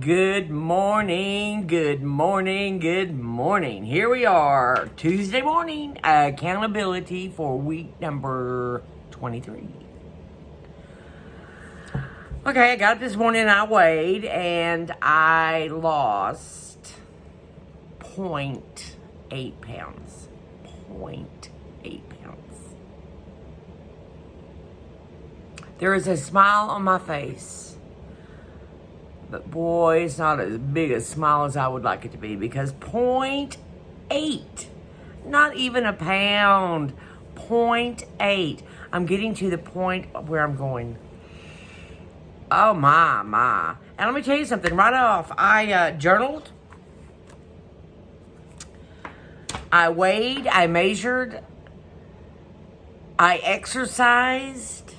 Good morning, good morning, good morning. Here we are, Tuesday morning, accountability for week number 23. Okay, I got up this morning, I weighed, and I lost 0.8 pounds. 0.8 pounds. There is a smile on my face. But boy, it's not as big a smile as I would like it to be because 0.8, not even a pound, 0.8. I'm getting to the point where I'm going, oh my. And let me tell you something right off. I journaled, I weighed, I measured, I exercised,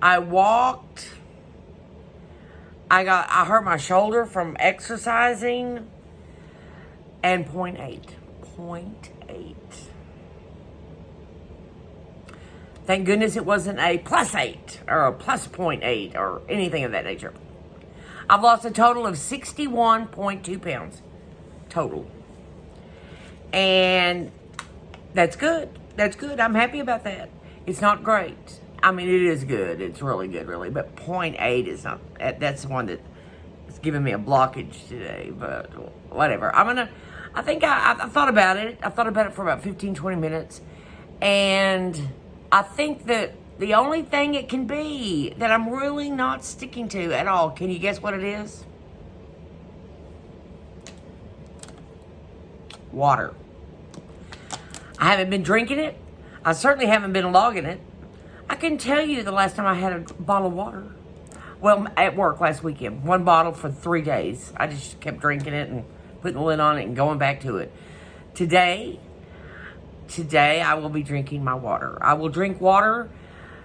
I walked. I hurt my shoulder from exercising, and 0.8. 0.8. Thank goodness it wasn't a +8 or a +0.8 or anything of that nature. I've lost a total of 61.2 pounds total. And that's good. That's good. I'm happy about that. It's not great. I mean, it is good. It's really good, really. But 0.8 is not, that's the one that is giving me a blockage today. But whatever. I think I thought about it. I thought about it for about 15, 20 minutes. And I think that the only thing it can be that I'm really not sticking to at all, can you guess what it is? Water. I haven't been drinking it. I certainly haven't been logging it. I can tell you the last time I had a bottle of water. Well, at work last weekend. 1 bottle for 3 days. I just kept drinking it and putting the lid on it and going back to it. Today I will be drinking my water. I will drink water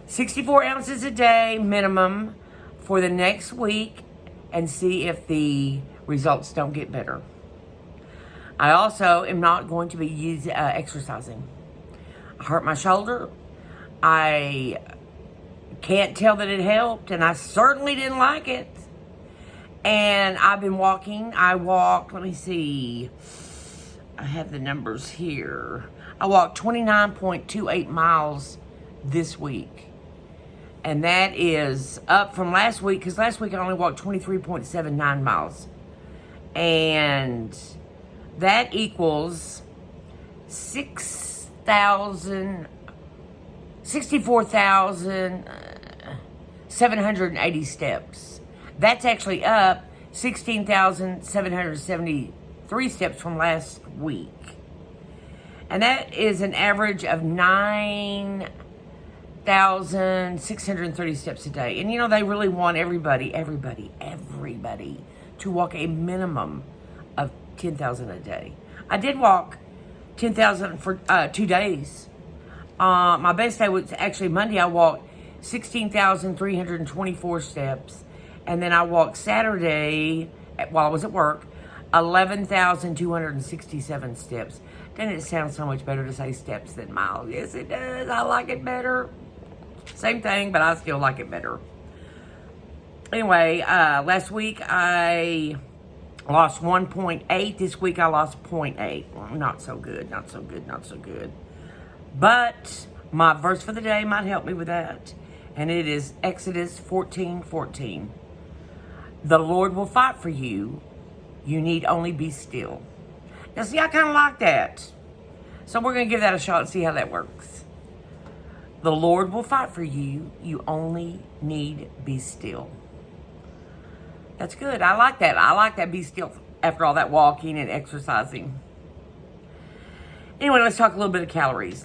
64 ounces a day minimum for the next week and see if the results don't get better. I also am not going to be exercising. I hurt my shoulder. I can't tell that it helped, and I certainly didn't like it. And I've been walking. I walked, let me see. I have the numbers here. I walked 29.28 miles this week. And that is up from last week, because last week I only walked 23.79 miles. And that equals 64,780 steps. That's actually up 16,773 steps from last week. And that is an average of 9,630 steps a day. And you know, they really want everybody to walk a minimum of 10,000 a day. I did walk 10,000 for 2 days. My best day was actually Monday. I walked 16,324 steps. And then I walked Saturday, while I was at work, 11,267 steps. Doesn't it sound so much better to say steps than miles? Yes, it does. I like it better. Same thing, but I still like it better. Anyway, last week I lost 1.8. This week I lost 0.8. Well, not so good. But my verse for the day might help me with that. And it is Exodus 14:14. The Lord will fight for you. You need only be still. Now, see, I kind of like that. So we're going to give that a shot and see how that works. The Lord will fight for you. You only need be still. That's good. I like that. I like that be still after all that walking and exercising. Anyway, let's talk a little bit of calories.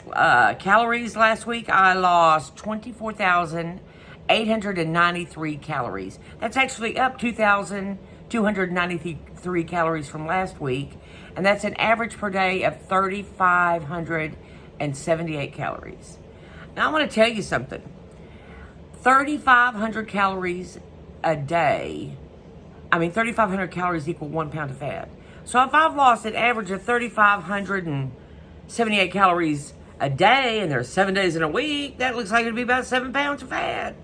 Calories last week, I lost 24,893 calories. That's actually up 2,293 calories from last week. And that's an average per day of 3,578 calories. Now, I want to tell you something. 3,500 calories a day. 3,500 calories equal 1 pound of fat. So if I've lost an average of 3,578 calories a day, and there's 7 days in a week, that looks like it'd be about 7 pounds of fat.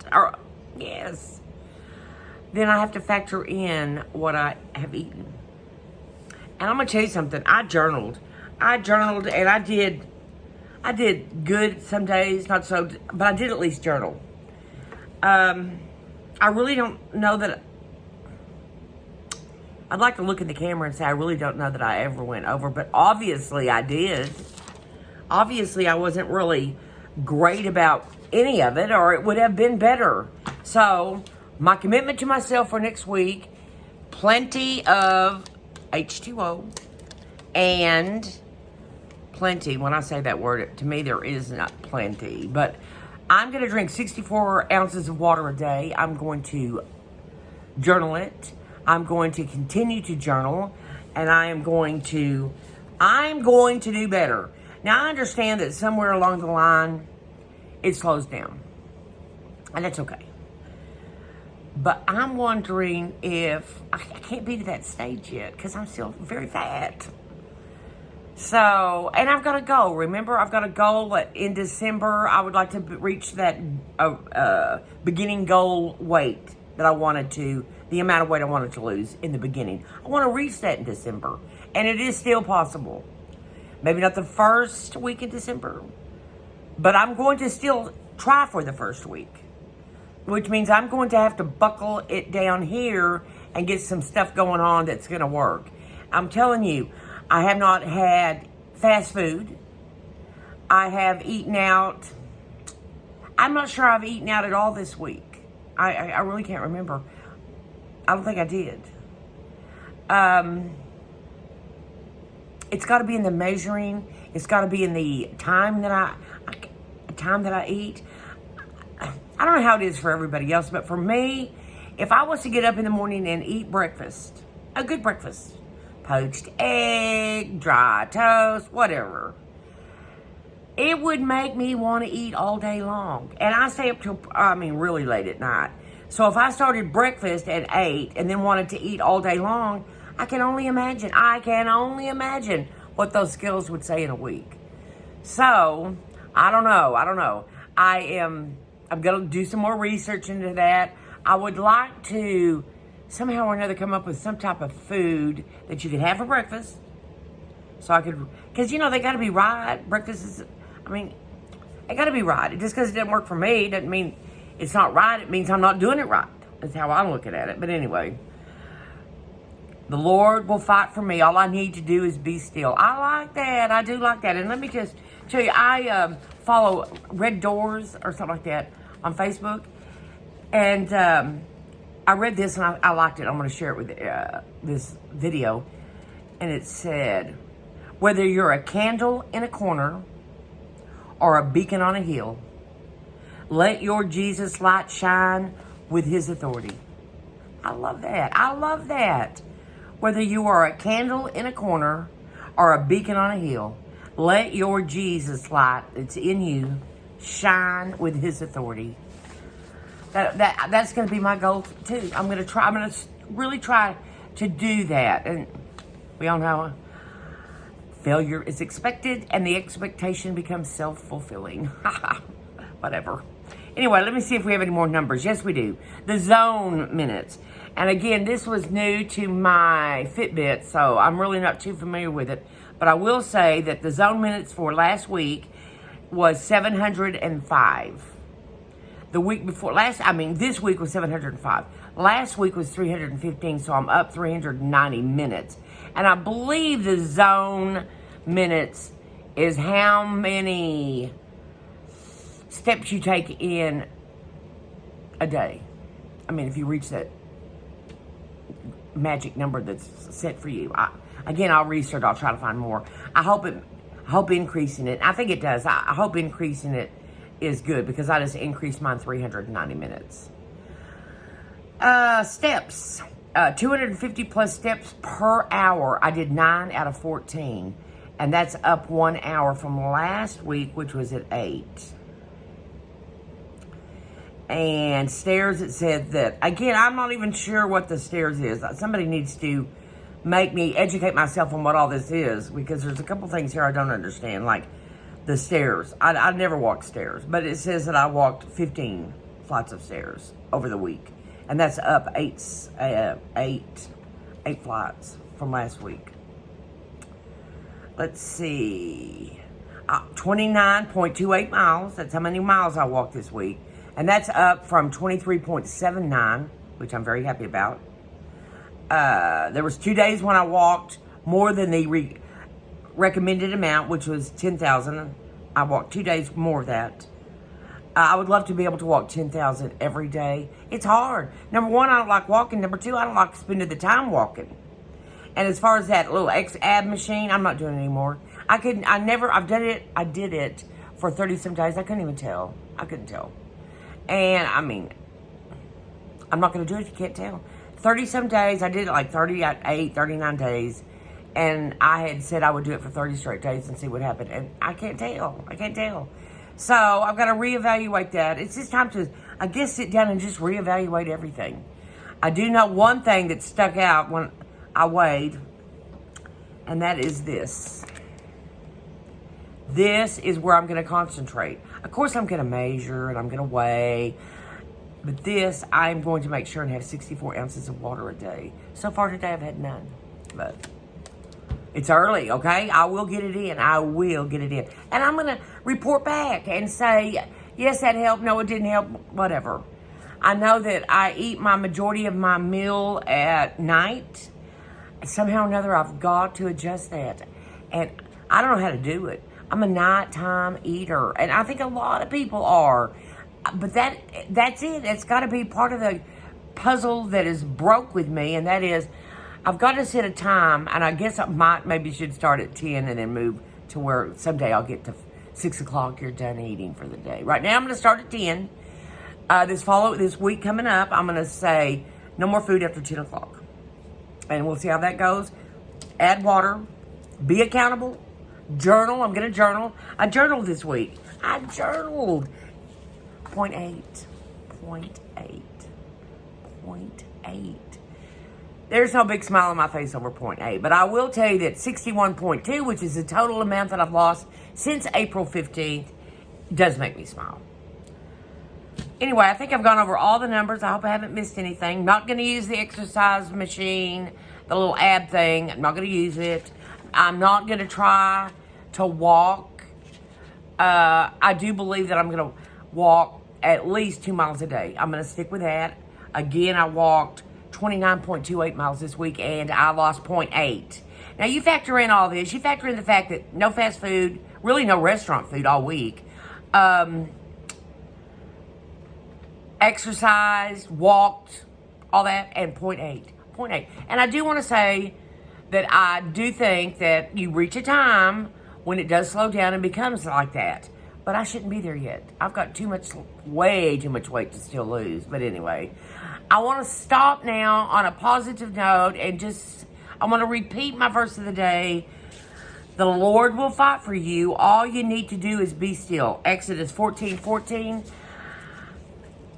Yes. then I have to factor in what I have eaten. And I'm going to tell you something. I journaled and I did good some days, not so, but I did at least journal. I really don't know that, I'd like to look in the camera and say I really don't know that I ever went over, but obviously I did. Obviously I wasn't really great about any of it, or it would have been better. So my commitment to myself for next week, plenty of H2O and plenty. When I say that word, to me there is not plenty, but I'm going to drink 64 ounces of water a day. I'm going to journal it. I'm going to continue to journal, and I'm going to do better. Now, I understand that somewhere along the line, it slows down, and that's okay. But I'm wondering if, I can't be to that stage yet, because I'm still very fat. So, and I've got a goal. Remember, I've got a goal in December. I would like to reach that beginning goal weight that I wanted to, the amount of weight I wanted to lose in the beginning. I want to reach that in December. And it is still possible. Maybe not the first week in December, but I'm going to still try for the first week, which means I'm going to have to buckle it down here and get some stuff going on that's going to work. I'm telling you, I have not had fast food. I have eaten out. I'm not sure I've eaten out at all this week. I really can't remember. I don't think I did. It's got to be in the measuring. It's got to be in the time that I eat. I don't know how it is for everybody else, but for me, if I was to get up in the morning and eat breakfast, a good breakfast, poached egg, dry toast, whatever, it would make me want to eat all day long. And I stay up till, really late at night. So if I started breakfast at 8 and then wanted to eat all day long, I can only imagine what those skills would say in a week. So, I don't know. I'm going to do some more research into that. I would like to somehow or another come up with some type of food that you could have for breakfast. So I could, because, they got to be right. Breakfast is, it got to be right. Just because it doesn't work for me doesn't mean it's not right. It means I'm not doing it right. That's how I'm looking at it. But anyway, the Lord will fight for me. All I need to do is be still. I like that. I do like that. And let me just tell you, I follow Red Doors or something like that on Facebook. And I read this and I liked it. I'm going to share it with this video. And it said, whether you're a candle in a corner or a beacon on a hill, let your Jesus light shine with his authority. I love that. Whether you are a candle in a corner or a beacon on a hill, let your Jesus light that's in you shine with his authority. That's going to be my goal too. I'm going to really try to do that. And we all know failure is expected and the expectation becomes self-fulfilling. Whatever. Anyway, let me see if we have any more numbers. Yes, we do. The zone minutes. And again, this was new to my Fitbit, so I'm really not too familiar with it. But I will say that the zone minutes for last week was 705. The week before this week was 705. Last week was 315, so I'm up 390 minutes. And I believe the zone minutes is how many steps you take in a day. If you reach that magic number that's set for you. I'll research. I'll try to find more. I hope increasing it. I think it does. I hope increasing it is good because I just increased mine 390 minutes. Steps. 250 plus steps per hour. I did 9 out of 14. And that's up 1 hour from last week, which was at 8. And stairs, it said that, again, I'm not even sure what the stairs is. Somebody needs to make me educate myself on what all this is, because there's a couple things here I don't understand, like the stairs. I never walked stairs, but it says that I walked 15 flights of stairs over the week. And that's up eight flights from last week. Let's see. 29.28 miles. That's how many miles I walked this week. And that's up from 23.79, which I'm very happy about. There was 2 days when I walked more than the recommended amount, which was 10,000. I walked 2 days more of that. I would love to be able to walk 10,000 every day. It's hard. Number one, I don't like walking. Number two, I don't like spending the time walking. And as far as that little ab machine, I'm not doing it anymore. I did it for 30 some days. I couldn't even tell. I couldn't tell. And I mean, I'm not going to do it if you can't tell. 30 some days. I did it like 38, 39 days. And I had said I would do it for 30 straight days and see what happened. And I can't tell. I can't tell. So I've got to reevaluate that. It's just time to, I guess, sit down and just reevaluate everything. I do know one thing that stuck out when I weighed, and that is this. This is where I'm going to concentrate. Of course, I'm going to measure and I'm going to weigh. But this, I'm going to make sure and have 64 ounces of water a day. So far today, I've had none. But it's early, okay? I will get it in. I will get it in. And I'm going to report back and say, yes, that helped. No, it didn't help. Whatever. I know that I eat my majority of my meal at night. Somehow or another, I've got to adjust that. And I don't know how to do it. I'm a nighttime eater. And I think a lot of people are. But that's it. It's got to be part of the puzzle that is broke with me. And that is, I've got to set a time. And I guess I maybe should start at 10 and then move to where someday I'll get to 6 o'clock. You're done eating for the day. Right now, I'm going to start at 10. This week coming up, I'm going to say no more food after 10 o'clock. And we'll see how that goes. Add water. Be accountable. Journal. I'm going to journal. I journaled this week. I journaled. 0.8. 0.8. 0.8. There's no big smile on my face over 0.8. But I will tell you that 61.2, which is the total amount that I've lost since April 15th, does make me smile. Anyway, I think I've gone over all the numbers. I hope I haven't missed anything. Not going to use the exercise machine, the little ab thing. I'm not going to use it. I'm not going to try to walk. I do believe that I'm going to walk at least 2 miles a day. I'm going to stick with that. Again, I walked 29.28 miles this week, and I lost 0.8. Now, you factor in all this. You factor in the fact that no fast food, really no restaurant food all week. Exercised, walked, all that, and 0.8. 0.8. And I do want to say that I do think that you reach a time when it does slow down and becomes like that. But I shouldn't be there yet. I've got way too much weight to still lose. But anyway, I want to stop now on a positive note and I want to repeat my verse of the day. The Lord will fight for you. All you need to do is be still. Exodus 14:14.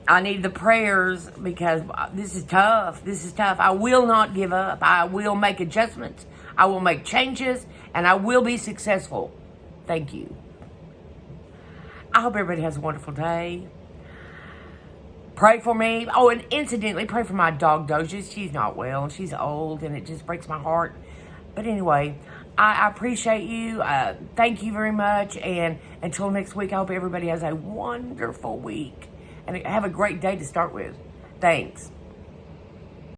I need the prayers because this is tough. This is tough. I will not give up. I will make adjustments. I will make changes. And I will be successful. Thank you. I hope everybody has a wonderful day. Pray for me. Oh, and incidentally, pray for my dog, Doja. She's not well, and she's old, and it just breaks my heart. But anyway, I appreciate you. Thank you very much. And until next week, I hope everybody has a wonderful week. And have a great day to start with. Thanks.